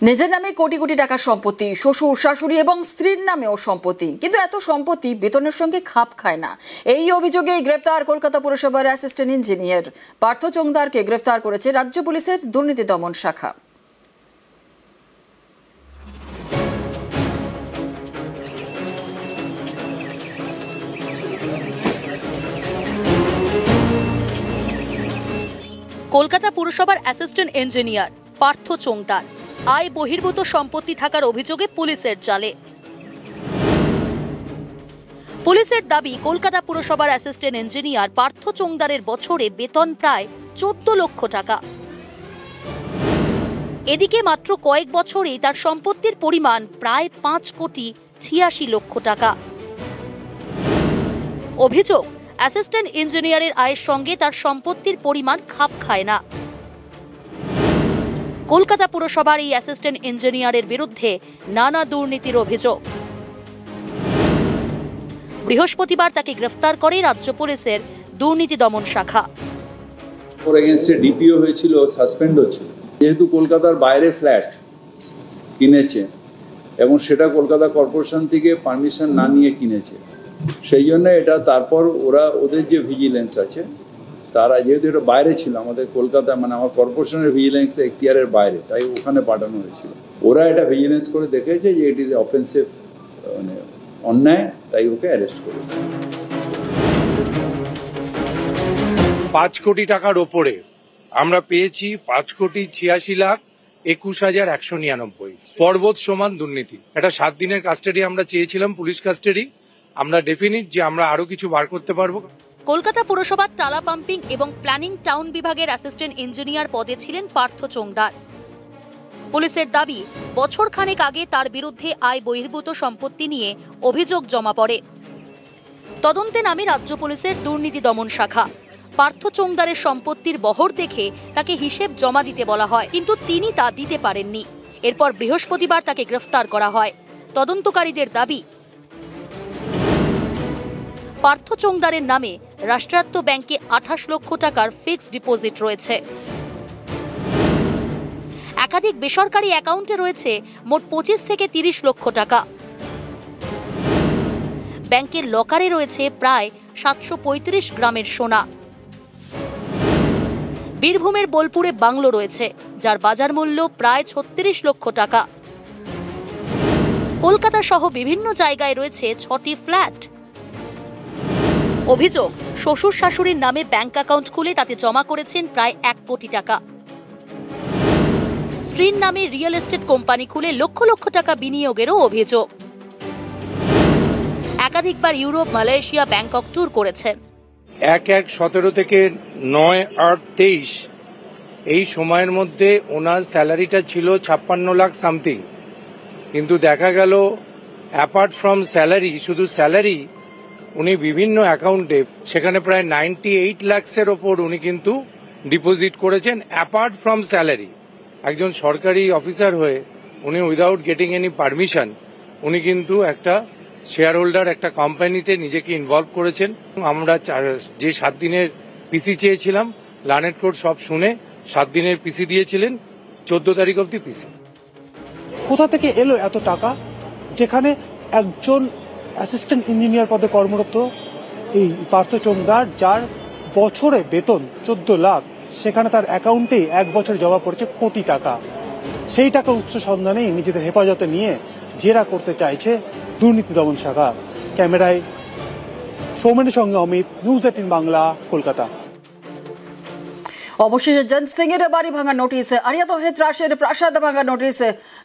নিজের নামে কোটি কোটি টাকার সম্পত্তি, শ্বশুর শাশুড়ি এবং স্ত্রীর নামেও সম্পত্তি, কিন্তু এত সম্পত্তি বেতনের সঙ্গে খাপ খায় না। এই অভিযোগে গ্রেফতার কলকাতা পুরসভার অ্যাসিস্ট্যান্ট ইঞ্জিনিয়ার পার্থ চোংদারকে গ্রেফতার করেছে রাজ্য পুলিশের দুর্নীতি দমন শাখা। কলকাতা পুরসভার অ্যাসিস্ট্যান্ট ইঞ্জিনিয়ার পার্থ চোংদার আয় বহির্ভূত সম্পত্তি থাকার অভিযোগে পুলিশের জালে। পুলিশের দাবি, কলকাতা পুরসভার অ্যাসিস্ট্যান্ট ইঞ্জিনিয়ার পার্থ চোংদারের বছরে বেতন প্রায় 14 লক্ষ টাকা। এদিকে মাত্র কয়েক বছরেই তার সম্পত্তির পরিমাণ প্রায় 5,86,00,000 টাকা। অভিযোগ, অ্যাসিস্ট্যান্ট ইঞ্জিনিয়ারের আয়ের সঙ্গে তার সম্পত্তির পরিমাণ খাপ খায় না। কলকাতা পুরসভার এই অ্যাসিস্ট্যান্ট ইঞ্জিনিয়ারের বিরুদ্ধে নানা দুর্নীতির অভিযোগ। বৃহস্পতিবার তাকে গ্রেফতার করে রাজ্য পুলিশের দুর্নীতি দমন শাখা। ওর এগেইনস্টে ডিপিও হয়েছিল, সাসপেন্ড হয়েছিল, যেহেতু কলকাতার বাইরে ফ্ল্যাট কিনেছে এবং সেটা কলকাতা কর্পোরেশন থেকে পারমিশন না নিয়ে কিনেছে, সেই জন্য এটা তারপর ওদের যে ভিজিলেন্স আছে তারা, যেহেতু এটা বাইরে ছিল আমাদের কলকাতা, মানে আমার কর্পোরেশনের ভিজিলেন্স এখতিয়ারের বাইরে, তাই ওখানে পাঠানো হয়েছিল। ওরা এটা ভিজিলেন্স করে দেখেছে যে ইট ইজ অফেন্সিভ, মানে অন্যায়, তাই ওকে অ্যারেস্ট করেছে। 5 কোটি টাকার ওপরে আমরা পেয়েছি 5,86,21,199। পর্বত সমান দুর্নীতি। এটা 7 দিনের কাস্টাডি আমরা চেয়েছিলাম, পুলিশ কাস্টাডি। আমরা ডেফিনিট যে আমরা আরো কিছু বার করতে পারবো। কলকাতা পুরসভার টালা পাম্পিং এবং প্ল্যানিং টাউন বিভাগের অ্যাসিস্ট্যান্ট ইঞ্জিনিয়ার পদে ছিলেন পার্থ চোংদার। পুলিশের দাবি, বছর খানেক আগে তার বিরুদ্ধে আয় বহির্ভূত সম্পত্তি নিয়ে অভিযোগ জমা পড়ে। তদন্তে নামে রাজ্য পুলিশের দুর্নীতি দমন শাখা। পার্থ চোংদারের সম্পত্তির বহর দেখে তাকে হিসেব জমা দিতে বলা হয়, কিন্তু তিনি তা দিতে পারেননি। এরপর বৃহস্পতিবার তাকে গ্রেফতার করা হয়। তদন্তকারীদের দাবি, পার্থ চোংদারের নামে রাষ্ট্রায়ত্ত ব্যাংকে 28 লক্ষ টাকার ফিক্সড ডিপোজিট রয়েছে। একাধিক বেসরকারি অ্যাকাউন্টে রয়েছে মোট 25 থেকে 30 লক্ষ টাকা। ব্যাংকের লকারে রয়েছে প্রায় 735 গ্রামের সোনা। বীরভূমের বোলপুরে বাংলো রয়েছে, যার বাজার মূল্য প্রায় 36 লক্ষ টাকা। কলকাতা সহ বিভিন্ন জায়গায় রয়েছে 6টি ফ্ল্যাট। অভিযোগ, শ্বশুর শাশুড়ির নামে ব্যাংক অ্যাকাউন্ট খুলে তাতে জমা করেছেন প্রায় 1 কোটি টাকা। স্ত্রীর নামে রিয়েল এস্টেট কোম্পানি খুলে লক্ষ লক্ষ টাকা বিনিয়োগেরও অভিযোগ। একাধিকবার ইউরোপ, মালয়েশিয়া, ব্যাংকক ট্যুর করেছেন। 1/1/17 থেকে 9/8/23 এই সময়ের মধ্যে ওনার স্যালারিটা ছিল 56 লাখ সামথিং, কিন্তু দেখা গেল অ্যাপার্ট ফ্রম স্যালারি, শুধু স্যালারি উনি বিভিন্ন অ্যাকাউন্টে সেখানে প্রায় 98 লাখসের ওপর উনি কিন্তু ডিপোজিট করেছেন অ্যাপার্ট ফ্রম স্যালারি। একজন সরকারি অফিসার হয়ে উনি উইদাউট গেটিং এনি পারমিশন উনি কিন্তু একটা শেয়ার হোল্ডার একটা কোম্পানিতে নিজেকে ইনভলভ করেছেন। আমরা যে 7 দিনের পিসি চেয়েছিলাম, লার্নেড কোর্ট সব শুনে 7 দিনের পিসি দিয়েছিলেন, 14 তারিখ অব্দি পিসি। কোথা থেকে এলো এত টাকা? যেখানে একজন অ্যাসিস্ট্যান্ট ইঞ্জিনিয়ার পদে কর্মরত এই পার্থ চোংদার, যার বছরে বেতন 14 লাখ, সেখানে তার অ্যাকাউন্টেই 1 বছর জমা পড়েছে কোটি টাকা। সেই টাকা উৎস সন্ধানেই নিজেদের হেফাজতে নিয়ে জেরা করতে চাইছে দুর্নীতি দমন শাখা। ক্যামেরায় সৌমেনের সঙ্গে অমিত, নিউজ 18 বাংলা, কলকাতা। অবশেষে জয়ন্ত সিং এর বাড়ি ভাঙার নোটিশ, আরিয়াত হেত্রাসের প্রাসাদ ভাঙার নোটিশ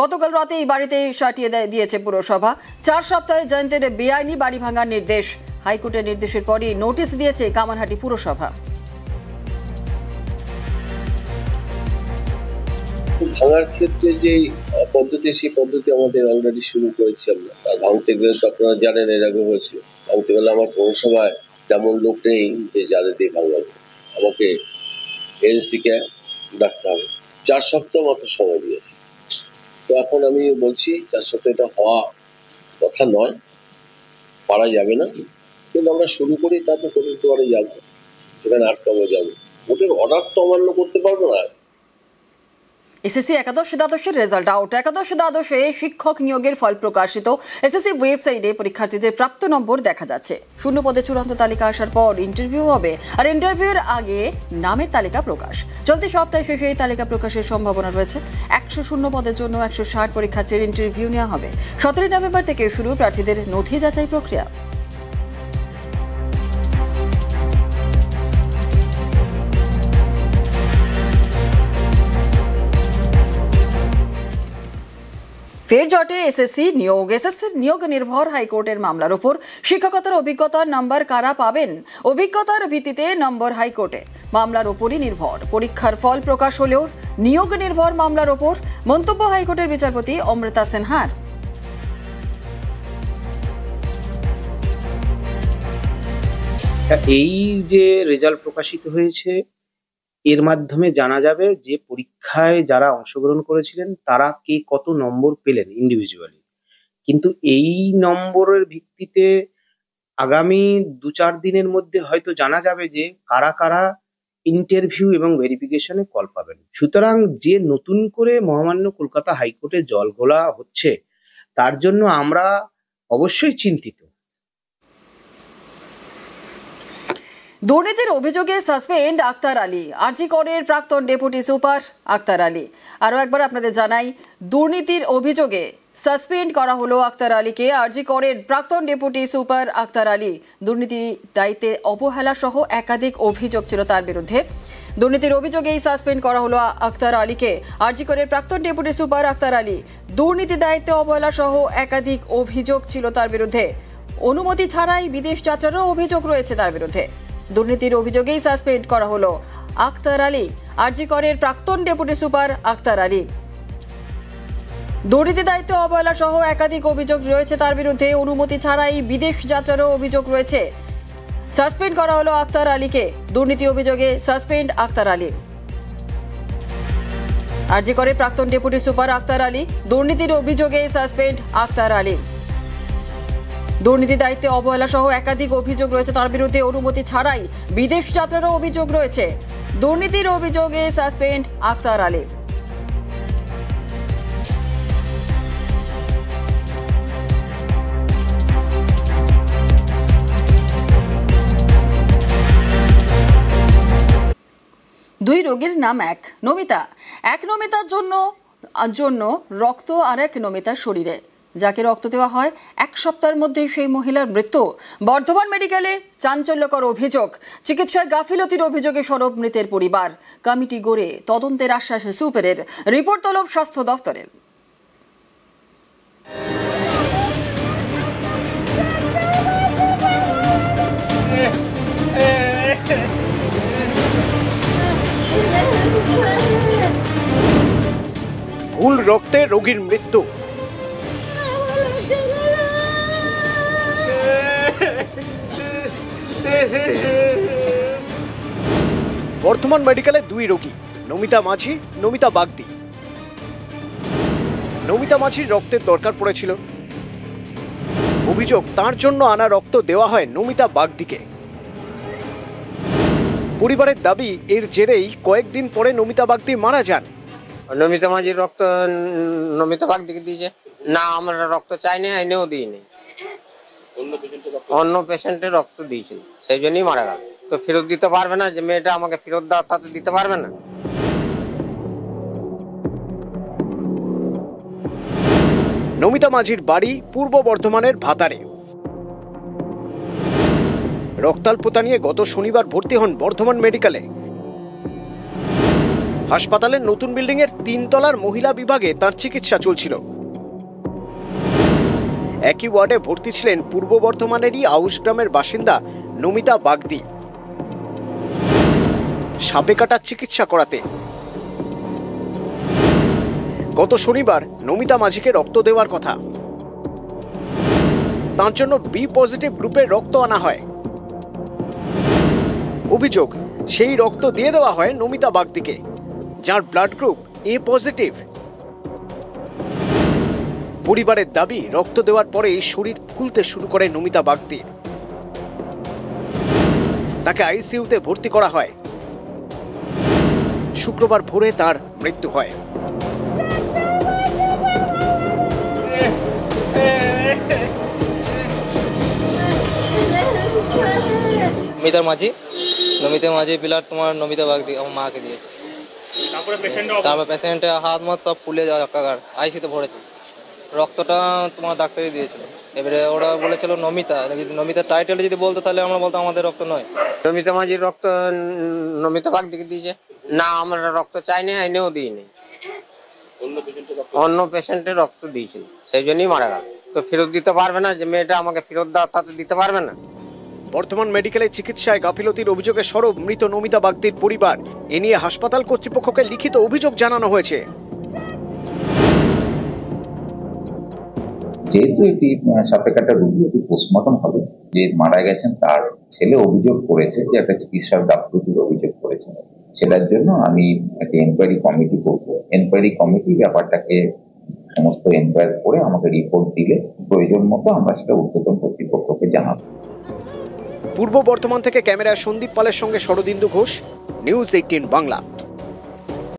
গতকাল রাতে এই বাড়িতে সাটিয়ে দিয়েছে পুরসভা। 4 সপ্তাহে জয়ন্তের বেআইনি বাড়ি ভাঙার নির্দেশ। হাইকোর্টের নির্দেশের পরই নোটিশ দিয়েছে কামারহাটি পুরসভা। ভাঙার ক্ষেত্রে যে পদ্ধতি, সেই পদ্ধতি আমাদের অলরেডি শুরু করেছি আমরা। আর ভাঙতে গেলে তো আপনারা জানেন, এর আগে হয়েছে, ভাঙতে গেলে আমার পৌরসভায় তেমন লোক নেই যে যাদের দিয়ে ভাঙাবো। আমাকে এনসি কে ডাকতে হবে। 4 সপ্তাহ মাত্র সময় দিয়েছে। তো এখন আমি বলছি 4 সপ্তাহ এটা হওয়া কথা নয়, পারা যাবে না, কিন্তু আমরা শুরু করি, তারপর কোর্টে যাবো, সেখানে আটকাবো যাবো। ওদের অর্ডার তো অমান্য করতে পারবো না। এসএসসি একাদশ দ্বাদশের রেজাল্ট আউট। একাদশ দ্বাদশে শিক্ষক নিয়োগের ফল প্রকাশিত। এসএসসি ওয়েবসাইটে পরীক্ষার্থীদের প্রাপ্ত নম্বর দেখা যাচ্ছে। শূন্য পদে চূড়ান্ত তালিকা আসার পর ইন্টারভিউ হবে, আর ইন্টারভিউর আগে নামের তালিকা প্রকাশ। চলতি সপ্তাহে শেষে এই তালিকা প্রকাশের সম্ভাবনা রয়েছে। 100 শূন্য পদের জন্য 160 পরীক্ষার্থীর ইন্টারভিউ নেওয়া হবে। 17 নভেম্বর থেকে শুরু প্রার্থীদের নথি যাচাই প্রক্রিয়া। ফের জটে এসএসসি নিয়োগ। এসএসসির নিয়োগ নির্ভর হাইকোর্টের মামলার উপর। শিক্ষকতার অভিজ্ঞতার নাম্বার কারা পাবেন? অভিজ্ঞতার ভিত্তিতে নম্বর হাইকোর্টে, মামলার উপরই নির্ভর। পরীক্ষার ফল প্রকাশ হলেও নিয়োগ নির্ভর মামলার উপর। মন্তব্য হাইকোর্টের বিচারপতি অমৃতা সিনহার। এই যে রেজাল্ট প্রকাশিত হয়েছে, এর মাধ্যমে জানা যাবে যে পরীক্ষায় যারা অংশগ্রহণ করেছিলেন তারা কে কত নম্বর পেলেন ইন্ডিভিজুয়ালি। কিন্তু এই নম্বরের ভিত্তিতে আগামী 2-4 দিনের মধ্যে হয়তো জানা যাবে যে কারা কারা ইন্টারভিউ এবং ভেরিফিকেশনে কল পাবেন। সুতরাং যে নতুন করে মহামান্য কলকাতা হাইকোর্টে জল ঘোলা হচ্ছে, তার জন্য আমরা অবশ্যই চিন্তিত। দুর্নীতির অভিযোগে সাসপেন্ড আক্তার আলী। আরজি করের প্রাক্তন ডেপুটি সুপার আক্তার আলী। আরও একবার আপনাদের জানাই, দুর্নীতির অভিযোগে সাসপেন্ড করা হলো আক্তার আলীকে। আরজি করের প্রাক্তন ডেপুটি সুপার আক্তার আলী। দুর্নীতি দায়িত্বে অবহেলা সহ একাধিক অভিযোগ ছিল তার বিরুদ্ধে। দুর্নীতির অভিযোগেই সাসপেন্ড করা হলো আক্তার আলীকে। আরজি করের প্রাক্তন ডেপুটি সুপার আক্তার আলী। দুর্নীতি দায়িত্বে অবহেলা সহ একাধিক অভিযোগ ছিল তার বিরুদ্ধে। অনুমতি ছাড়াই বিদেশ যাত্রারও অভিযোগ রয়েছে তার বিরুদ্ধে। দুর্নীতির অভিযোগেই সাসপেন্ড করা হলো আক্তার আলী। আরজি করের প্রাক্তন ডেপুটি সুপার আক্তার আলী। দুর্নীতি দায়িত্বে অবহেলা সহ একাধিক অভিযোগ রয়েছে তার বিরুদ্ধে। অনুমতি ছাড়াই বিদেশ যাত্রারও অভিযোগ রয়েছে। সাসপেন্ড করা হলো আক্তার আলীকে। দুর্নীতি অভিযোগে সাসপেন্ড আক্তার আলী। আরজি করের প্রাক্তন ডেপুটি সুপার আক্তার আলী। দুর্নীতির অভিযোগে সাসপেন্ড আক্তার আলী। দুর্নীতি দায়িত্বে অবহেলা সহ একাধিক অভিযোগ রয়েছে তার বিরুদ্ধে। অনুমতি ছাড়াই বিদেশ যাত্রারও অভিযোগ রয়েছে। দুর্নীতির অভিযোগে সাসপেন্ড আক্তার আলী। দুই রোগীর নাম এক। নমিতা। এক নমিতার জন্য রক্ত আর এক নমিতার শরীরে। যাকে রক্ত দেওয়া হয় 1 সপ্তাহের মধ্যেই সেই মহিলার মৃত্যু। বর্ধমান মেডিকেলে চাঞ্চল্যকর অভিযোগ। চিকিৎসায় গাফিলতির অভিযোগে সরব মৃতের পরিবার। কমিটি গড়ে তদন্তের আশ্বাস সুপেরের। রিপোর্ট তলব স্বাস্থ্য দফতরের। ভুল রক্তে রোগীর মৃত্যু। বর্ধমান মেডিকেলে 2 রোগী, নমিতা মাঝি, নমিতা বাগদি। নমিতা মাঝির রক্তের দরকার পড়েছিল। অভিযোগ, তার জন্য আনা রক্ত দেওয়া হয় নমিতা বাগদিকে। পরিবারের দাবি, এর জেরেই কয়েকদিন পরে নমিতা বাগদি মারা যান। নমিতা মাঝির রক্ত নমিতা বাগদিকে দিয়েছে না, আমরা রক্ত চাইনি, আইনেও দিইনি। অন্য পেশেন্টের রক্ত দিয়েছিল, সেই জন্যই মারা গেল। তো ফেরত দিতে পারবে না, যে মেয়েটা আমাকে ফেরত দাও, তা তো দিতে পারবে না। নমিতা মাঝির বাড়ি পূর্ব বর্ধমানের ভাতারে। রক্তাল্পতা নিয়ে গত শনিবার ভর্তি হন বর্ধমান মেডিকেলে। হাসপাতালের নতুন বিল্ডিং এর 3 তলার মহিলা বিভাগে তার চিকিৎসা চলছিল। একই ওয়ার্ডে ভর্তি ছিলেন পূর্ব বর্ধমানেরই আউশ গ্রামের বাসিন্দা নমিতা বাগদি। সাপে কাটার চিকিৎসা করাতে গত শনিবার নমিতা মাঝিকে রক্ত দেওয়ার কথা। তার জন্য বি পজিটিভ গ্রুপের রক্ত আনা হয়। অভিযোগ, সেই রক্ত দিয়ে দেওয়া হয় নমিতা বাগদিকে, যার ব্লাড গ্রুপ এ পজিটিভ। পরিবারের দাবি, রক্ত দেওয়ার পরে শরীর ফুলতে শুরু করে নমিতা বাগদির। তাকে আইসিইউতে ভর্তি করা হয়। শুক্রবার ভোরে তার মৃত্যু হয়। নমিতা মাঝি ব্লাড তোমার নমিতা বাগদি আমার মাকে দিয়েছে। তারপর পেশেন্টের হাত মাত সব ফুলে যাওয়া একাকার, আইসিতে ভরেছে। রক্তটা তোমার ডাক্তারই দিয়েছিল। এবারে ওরা বলেছিল নমিতা টাইটেল যদি বলতো তাহলে আমরা বলতো আমাদের রক্ত নয়। নমিতা মাঝির রক্ত নমিতা বাগদিকে দিয়েছে। না আমরা রক্ত চাইনি, আইনেও দিইনি। অন্য পেশেন্টের রক্ত দিয়েছিল, সেই জন্যই মারা গেল। তো ফেরত দিতে পারবে না, যে মেয়েটা আমাকে ফেরত দাও তাতে দিতে পারবে না। বর্তমান মেডিকেলে চিকিৎসায় গাফিলতির অভিযোগে সরব মৃত নমিতা বাগদির পরিবার। এ নিয়ে হাসপাতাল কর্তৃপক্ষকে লিখিত অভিযোগ জানানো হয়েছে। যেহেতু এটি সাপেক্ষ একটা রোগী, এটি পোস্টমর্টম হবে। যে মারা গেছেন তার ছেলে অভিযোগ করেছে যে একটা চিকিৎসার গাফিলতির অভিযোগ করেছে। সেটার জন্য আমি একটা এনকোয়ারি কমিটি করবো। এনকোয়ারি কমিটি ব্যাপারটাকে সমস্ত এনকোয়ারি করে আমাকে রিপোর্ট দিলে প্রয়োজন মতো আমরা সেটা ঊর্ধ্বতন কর্তৃপক্ষকে জানাবো। পূর্ব বর্ধমান থেকে ক্যামেরায় সন্দীপ পালের সঙ্গে শরদিন্দু ঘোষ, নিউজ 18 বাংলা।